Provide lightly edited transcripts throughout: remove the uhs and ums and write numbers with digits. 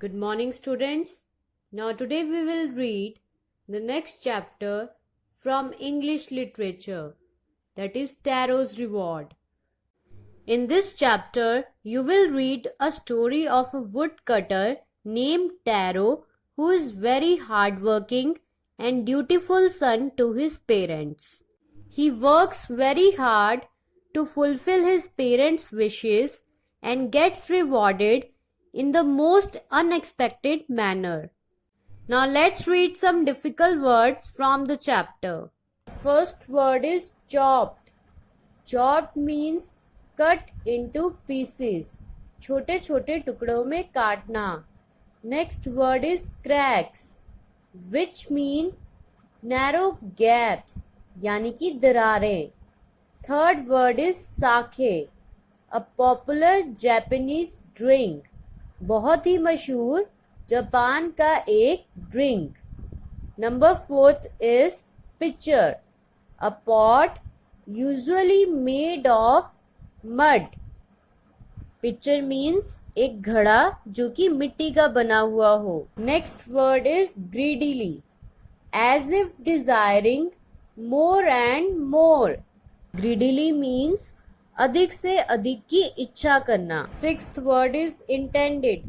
Good morning, students. Now, today we will read the next chapter from English literature, that is Tarot's Reward. In this chapter, you will read a story of a woodcutter named Taro who is very hardworking and dutiful son to his parents. He works very hard to fulfill his parents' wishes and gets rewarded in the most unexpected manner. Now let's read some difficult words from the chapter. First word is chopped. Chopped means cut into pieces. छोटे छोटे टुकड़ों में काटना. Next word is cracks, which mean narrow gaps, यानी कि दरारें. Third word is sake, a popular Japanese drink. बहुत ही मशहूर जापान का एक drink. Number 4 is pitcher, a pot usually made of mud. Pitcher means एक घड़ा जो कि मिट्टी का बना हुआ हो. Next word is greedily, as if desiring more and more. Greedily means अधिक से अधिक की इच्छा करना. Sixth word is intended.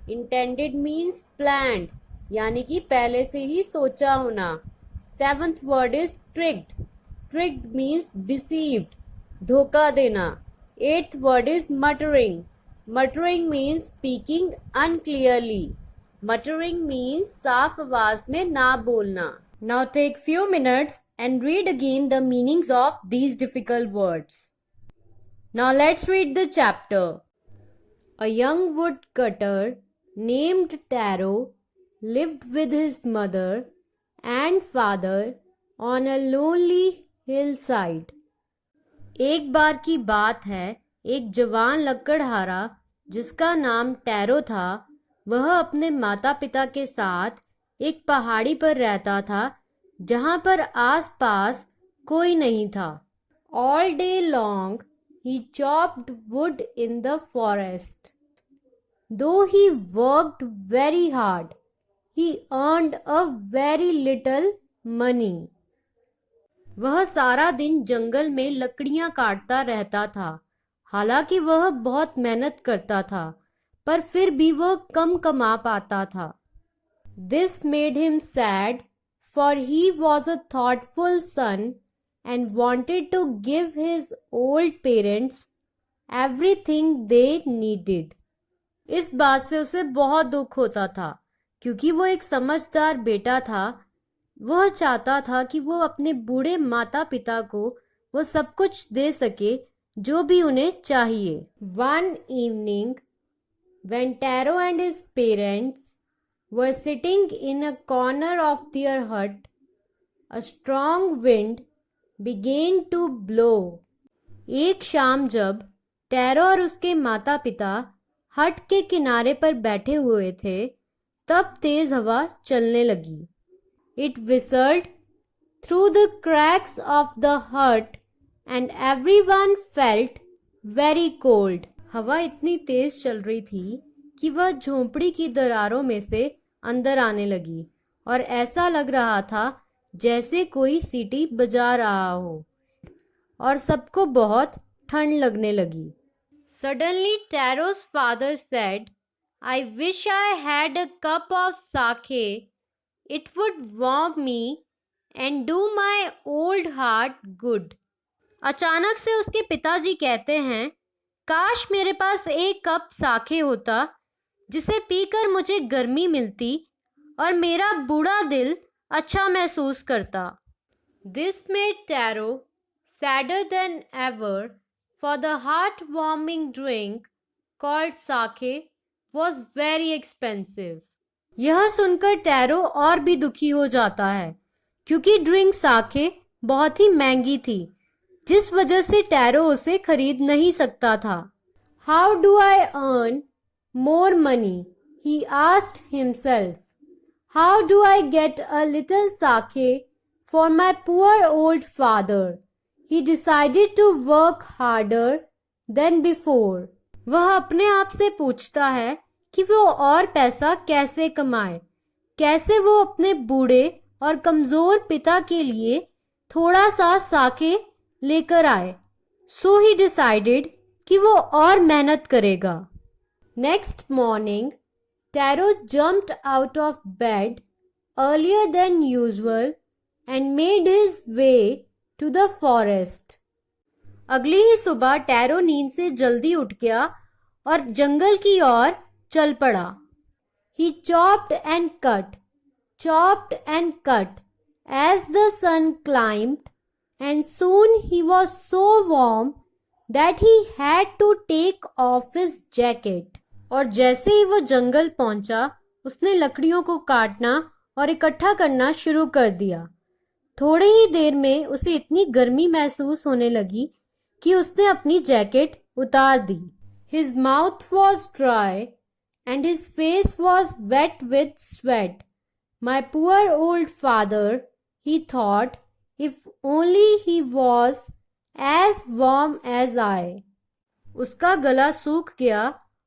Intended means planned, यानी कि पहले से ही सोचा होना. Seventh word is tricked. Tricked means deceived, धोखा देना. Eighth word is muttering. Muttering means speaking unclearly. Muttering means साफ आवाज में ना बोलना. Now take few minutes and read again the meanings of these difficult words. Now let's read the chapter. A young woodcutter named Taro lived with his mother and father on a lonely hillside. एक बार की बात है, एक जवान लकड़हारा जिसका नाम tarot था, वह अपने माता पिता के साथ एक पहाड़ी पर रहता था जहां पर आस-पास कोई नहीं था. All day long he chopped wood in the forest. Though he worked very hard, he earned a very little money. वह सारा दिन जंगल में लकड़ियां काटता रहता था. हालांकि वह बहुत मेहनत करता था, पर फिर भी वह कम कमा पाता था. This made him sad, for he was a thoughtful son and wanted to give his old parents everything they needed. इस बात से उसे बहुत दुख होता था, क्योंकि वो एक समझदार बेटा था. वह चाहता था कि वो अपने बूढ़े माता पिता को वो सब कुछ दे सके जो भी उन्हें चाहिए. One evening, when Taro and his parents were sitting in a corner of their hut, a strong wind began to blow. एक शाम जब टैरो और उसके माता पिता हट के किनारे पर बैठे हुए थे, तब तेज हवा चलने लगी. It whistled through the cracks of the hut and everyone felt very cold. हवा इतनी तेज चल रही थी कि वह झोंपड़ी की दरारों में से अंदर आने लगी और ऐसा लग रहा था जैसे कोई सीटी बजा रहा हो, और सबको बहुत ठंड लगने लगी. Suddenly Taro's father said, I wish I had a cup of sake. It would warm me and do my old heart good. अचानक से उसके पिताजी कहते हैं, काश मेरे पास एक कप साके होता जिसे पीकर मुझे गर्मी मिलती और मेरा बूढ़ा दिल अच्छा महसूस करता. This made Taro sadder than ever, for the heart-warming drink called sake was very expensive. यह सुनकर टैरो और भी दुखी हो जाता है, क्योंकि ड्रिंक साके बहुत ही महंगी थी, जिस वजह से टैरो उसे खरीद नहीं सकता था. How do I earn more money? He asked himself. How do I get a little sake for my poor old father? He decided to work harder than before. वह अपने आप से पूछता है कि वो और पैसा कैसे कमाए, कैसे वो अपने बूढ़े और कमजोर पिता के लिए थोड़ा सा साके लेकर आए। सो ही डिसाइडेड कि वो और मेहनत करेगा। Next morning Taro jumped out of bed earlier than usual and made his way to the forest. अगली ही सुबह टैरो नींद से जल्दी उठ गया और जंगल की ओर चल पड़ा। He chopped and cut as the sun climbed, and soon he was so warm that he had to take off his jacket. और जैसे ही वो जंगल पहुंचा, उसने लकड़ियों को काटना और इकट्ठा करना शुरू कर दिया। थोड़ी ही देर में उसे इतनी गर्मी महसूस होने लगी कि उसने अपनी जैकेट उतार दी। His mouth was dry and his face was wet with sweat. My poor old father, he thought, if only he was as warm as I. उसका गला सूख गया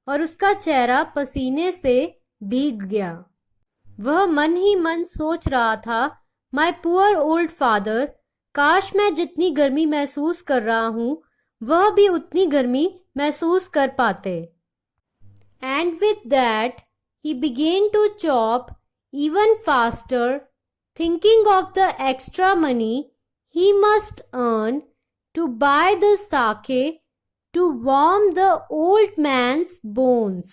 और उसका चेहरा पसीने से भीग गया। वह मन ही मन सोच रहा था, My poor old father, काश मैं जितनी गर्मी महसूस कर रहा हूँ वह भी उतनी गर्मी महसूस कर पाते। And with that, he began to chop even faster, thinking of the extra money he must earn to buy the sake to warm the old man's bones.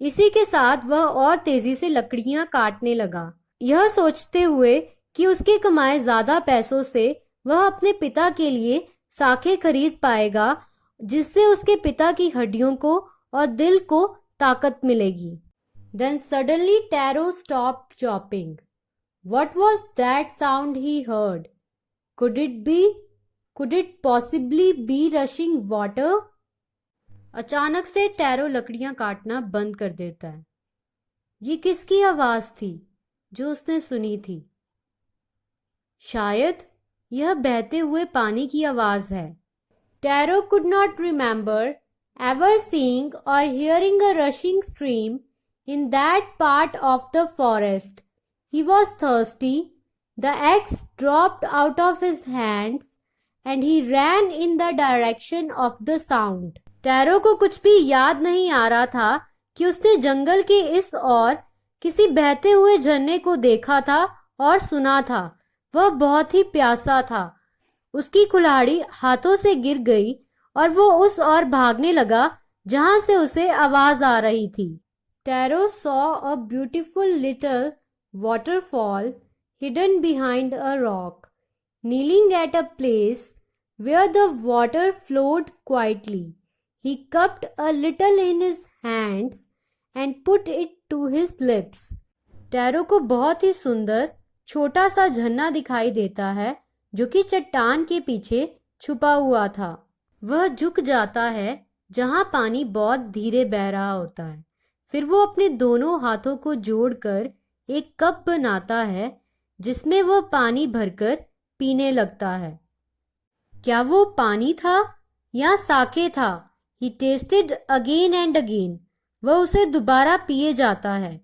इसी के साथ वह और तेजी से लकड़ियां काटने लगा, यह सोचते हुए कि उसके कमाए ज्यादा पैसों से वह अपने पिता के लिए साखे खरीद पाएगा, जिससे उसके पिता की हड्डियों को और दिल को ताकत मिलेगी। Then suddenly Taro stopped chopping. What was that sound he heard? Could it possibly be rushing water? अचानक से टैरो लकड़ियां काटना बंद कर देता है। ये किसकी आवाज थी जो उसने सुनी थी? शायद यह बहते हुए पानी की आवाज है। Taro could not remember ever seeing or hearing a rushing stream in that part of the forest. He was thirsty. The axe dropped out of his hands and he ran in the direction of the sound. Tarot को कुछ भी याद नहीं आ रहा था कि उसने जंगल के इस ओर किसी बहते हुए झरने को देखा था और सुना था। वह बहुत ही प्यासा था। उसकी कुल्हाड़ी हाथों से गिर गई और वो उस ओर भागने लगा जहां से उसे आवाज आ रही थी। Tarot saw a beautiful little waterfall hidden behind a rock. Kneeling at a place where the water flowed quietly, he cupped a little in his hands and put it to his lips. Tarot को बहुत ही सुंदर छोटा सा झरना दिखाई देता है जो कि चट्टान के पीछे छुपा हुआ था। वह झुक जाता है जहां पानी बहुत धीरे बह रहा होता है। फिर वो अपने दोनों हाथों को जोड़कर एक कप बनाता है जिसमें वह पानी भरकर पीने लगता है। क्या वो पानी था या साके था? He tasted again and again. वह उसे दोबारा पिए जाता है।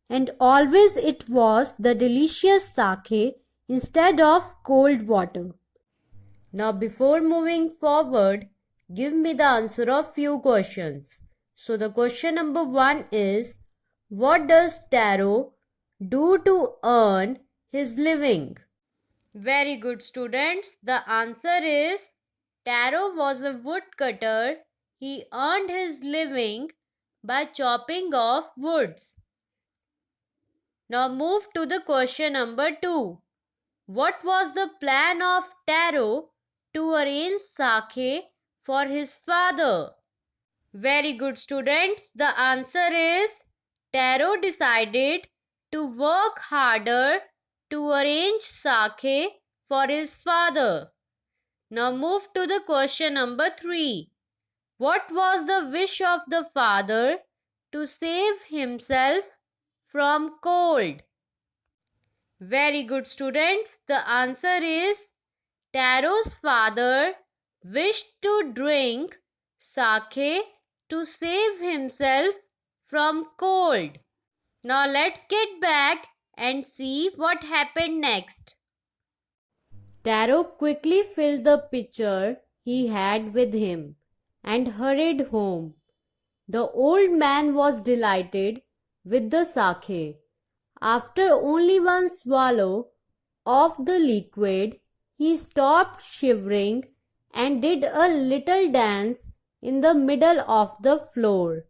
And always it was the delicious sake instead of cold water. Now before moving forward, give me the answer of few questions. So the question number 1 is, what does Taro do to earn his living? Very good, students. The answer is Taro was a woodcutter. He earned his living by chopping off woods. Now move to the question number 2. What was the plan of Taro to arrange sake for his father? Very good, students. The answer is Taro decided to work harder to arrange sake for his father. Now move to the question number 3. What was the wish of the father to save himself from cold? Very good, students. The answer is Taro's father wished to drink sake to save himself from cold. Now let's get back and see what happened next. Taro quickly filled the pitcher he had with him and hurried home. The old man was delighted with the sake. After only one swallow of the liquid, he stopped shivering and did a little dance in the middle of the floor.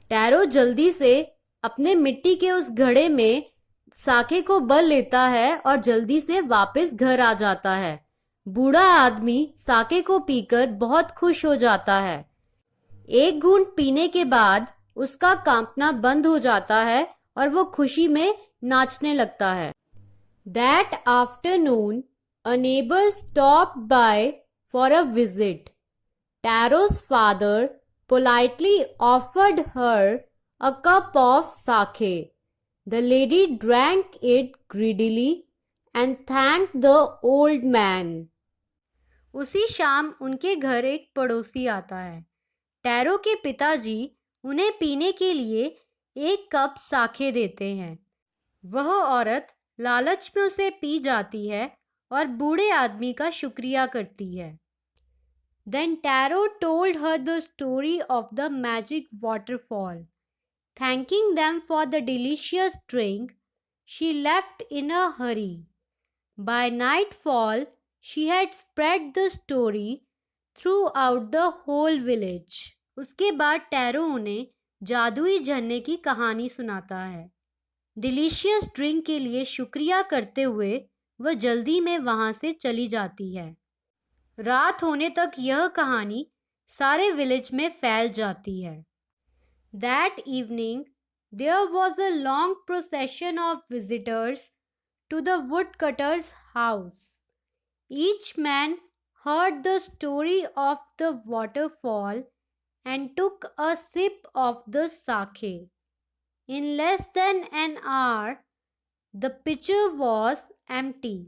Tarot जल्दी से अपने मिट्टी के उस घड़े में साके को बल लेता है और जल्दी से वापस घर आ जाता है। बूढ़ा आदमी साके को पीकर बहुत खुश हो जाता है। एक घूंट पीने के बाद उसका कांपना बंद हो जाता है और वो खुशी में नाचने लगता है। That afternoon, a neighbor stopped by for a visit. Taro's father politely offered her a cup of sake. The lady drank it greedily and thanked the old man. उसी शाम उनके घर एक पड़ोसी आता है। टैरो के पिताजी उन्हें पीने के लिए एक कप साके देते हैं। वह औरत लालच में उसे पी जाती है और बूढ़े आदमी का शुक्रिया करती है। Then Taro told her the story of the magic waterfall. Thanking them for the delicious drink, she left in a hurry. By nightfall, she had spread the story throughout the whole village. उसके बाद tarot उन्हें जादुई झरने की कहानी सुनाता है। Delicious drink के लिए शुक्रिया करते हुए वह जल्दी में वहां से चली जाती है। रात होने तक यह कहानी सारे विलेज में फैल जाती है। That evening, there was a long procession of visitors to the woodcutter's house. Each man heard the story of the waterfall and took a sip of the sake. In less than an hour, the pitcher was empty.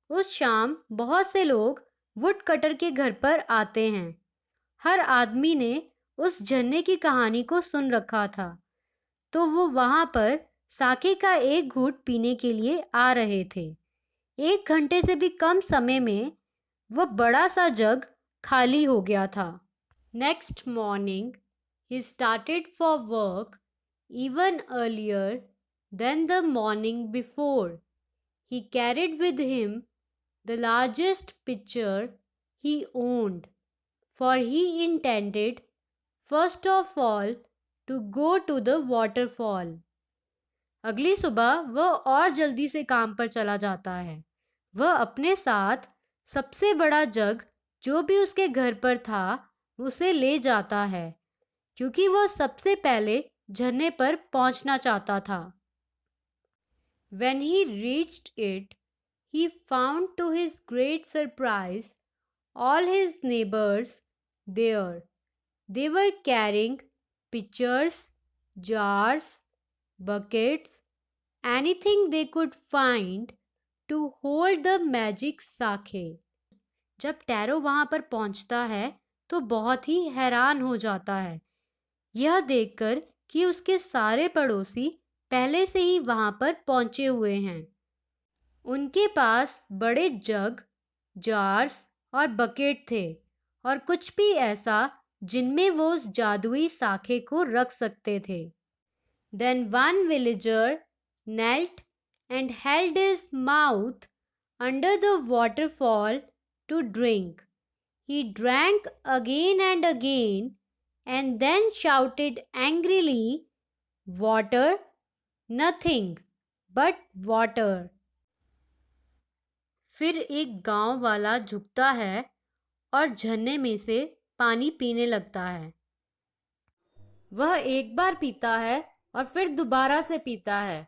उस शाम बहुत से लोग would cutter के घर पर आते हैं। हर आदमी ने उस झरने की कहानी को सुन रखा था, तो वो वहां पर साके का एक घूंट पीने के लिए आ रहे थे। 1 घंटे से भी कम समय में वह बड़ा सा जग खाली हो गया था। Next morning he started for work even earlier than the morning before. He carried with him the largest pitcher he owned, for he intended first of all to go to the waterfall. अगली सुबह वह और जल्दी से काम पर चला जाता है। वह अपने साथ सबसे बड़ा जग जो भी उसके घर पर था उसे ले जाता है, क्योंकि वह सबसे पहले झरने पर पहुंचना चाहता था। When he reached it, he found to his great surprise all his neighbors there. They were carrying pitchers, jars, buckets, anything they could find to hold the magic sake. जब टैरो वहां पर पहुंचता है तो बहुत ही हैरान हो जाता है, यह देखकर कि उसके सारे पड़ोसी पहले से ही वहां पर पहुंचे हुए हैं। उनके पास बड़े जग, जार्स और बकेट थे और कुछ भी ऐसा जिनमें वो उस जादुई साके को रख सकते थे। Then one villager knelt and held his mouth under the waterfall to drink. He drank again and again and then shouted angrily, "Water? Nothing but water." फिर एक गांव वाला झुकता है और झरने में से पानी पीने लगता है। वह एक बार पीता है और फिर दोबारा से पीता है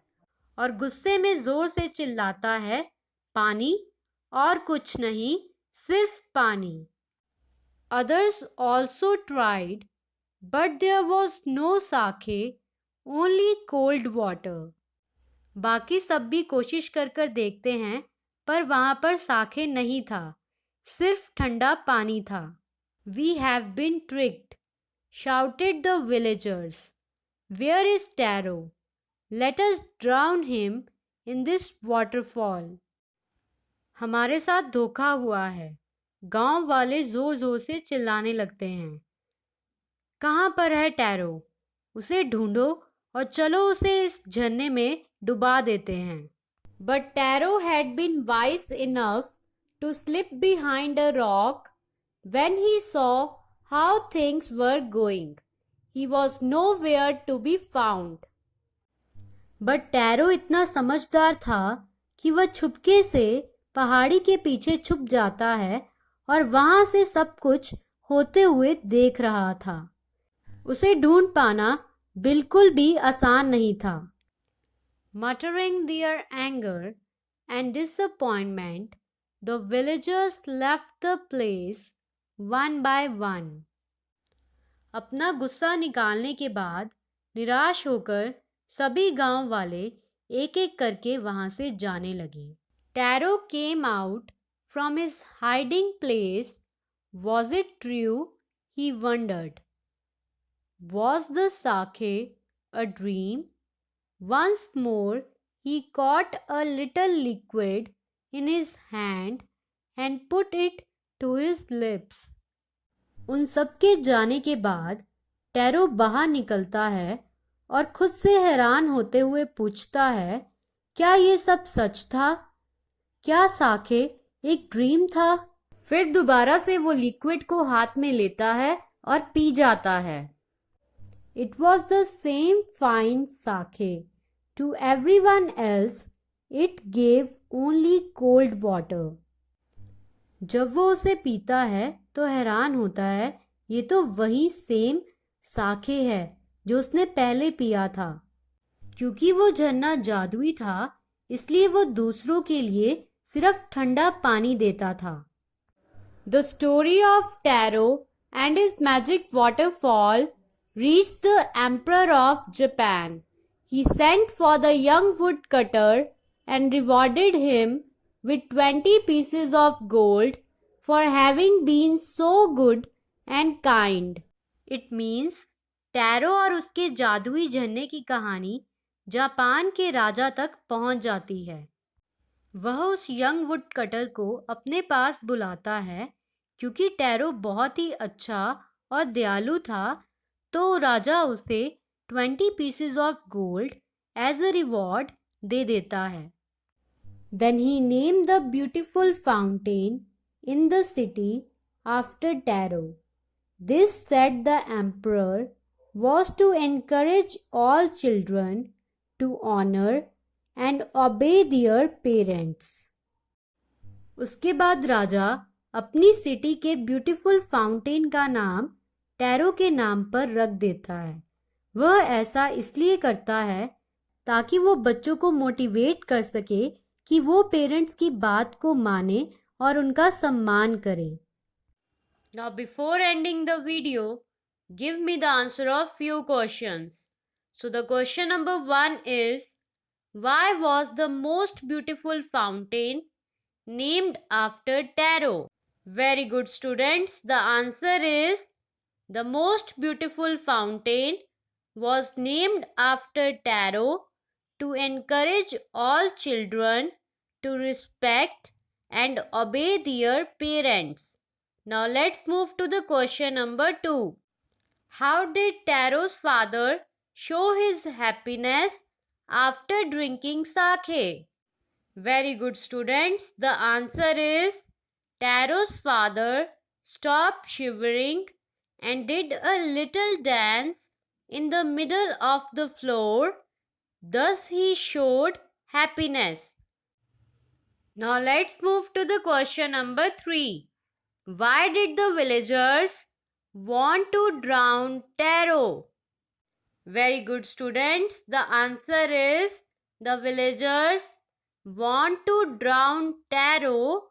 और गुस्से में जोर से चिल्लाता है, "पानी और कुछ नहीं, सिर्फ पानी." Others also tried, but there was no sake, only cold water. बाकी सब भी कोशिश कर देखते हैं, पर वहां पर साके नहीं था, सिर्फ ठंडा पानी था। We have been tricked, shouted the villagers. Where is Taro? Let us drown him in this waterfall. हमारे साथ धोखा हुआ है। गांव वाले जोर जोर से चिल्लाने लगते हैं। कहाँ पर है टैरो? उसे ढूंढो और चलो उसे इस झरने में डुबा देते हैं। But Taro had been wise enough to slip behind a rock when he saw how things were going. He was nowhere to be found. But Taro इतना समझदार था कि वह छुपके से पहाड़ी के पीछे छुप जाता है और वहां से सब कुछ होते हुए देख रहा था। उसे ढूंढ पाना बिल्कुल भी आसान नहीं था। Muttering their anger and disappointment, the villagers left the place one by one. अपना गुस्सा निकालने के बाद निराश होकर सभी गांव वाले एक एक करके वहां से जाने लगे। Taro came out from his hiding place. Was it true? He wondered. Was the sake a dream? Once more he caught a little liquid in his hand and put it to his lips. उन सब के जाने के बाद tarot बाहर निकलता है और खुद से हैरान होते हुए पूछता है, क्या ये सब सच था? क्या साखे एक ड्रीम था? फिर दोबारा से वो लिक्विड को हाथ में लेता है और पी जाता है। It was the same fine sake. To everyone else, it gave only cold water. जब वो उसे पीता है तो हैरान होता है, ये तो वही सेम साके है जो उसने पहले पिया था। क्योंकि वो झरना जादुई था, इसलिए वो दूसरों के लिए सिर्फ ठंडा पानी देता था। The story of Taro and his magic waterfall reached the Emperor of Japan. He sent for the young woodcutter and rewarded him with 20 pieces of gold for having been so good and kind. It means tarot और उसके जादुई झरने की कहानी Japan के राजा तक पहुंच जाती है। वह उस यंग वुडकटर को अपने पास बुलाता है। क्योंकि टैरो बहुत ही अच्छा और दयालु था, तो राजा उसे 20 pieces of gold as a reward दे देता है। Then he named the beautiful fountain in the city after Taro. This, said the emperor, was to encourage all children to honor and obey their parents. उसके बाद राजा अपनी city के beautiful fountain का नाम tarot के नाम पर रख देता है। वह ऐसा इसलिए करता है ताकि वो बच्चों को मोटिवेट कर सके कि वो पेरेंट्स की बात को माने और उनका सम्मान करे। Now before ending the video, give me the answer of few questions. So the question number 1 is, why was the most beautiful fountain named after Taro? Very good students. The answer is, the most beautiful fountain was named after Taro to encourage all children to respect and obey their parents. Now let's move to the question number 2. How did Taro's father show his happiness after drinking sake? Very good students. The answer is, Taro's father stopped shivering and did a little dance in the middle of the floor. Thus he showed happiness. Now let's move to the question number 3. Why did the villagers want to drown Taro? Very good students. The answer is, the villagers want to drown Taro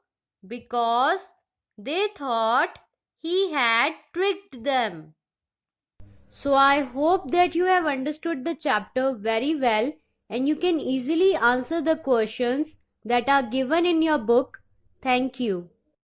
because they thought he had tricked them. So I hope that you have understood the chapter very well and you can easily answer the questions that are given in your book. Thank you.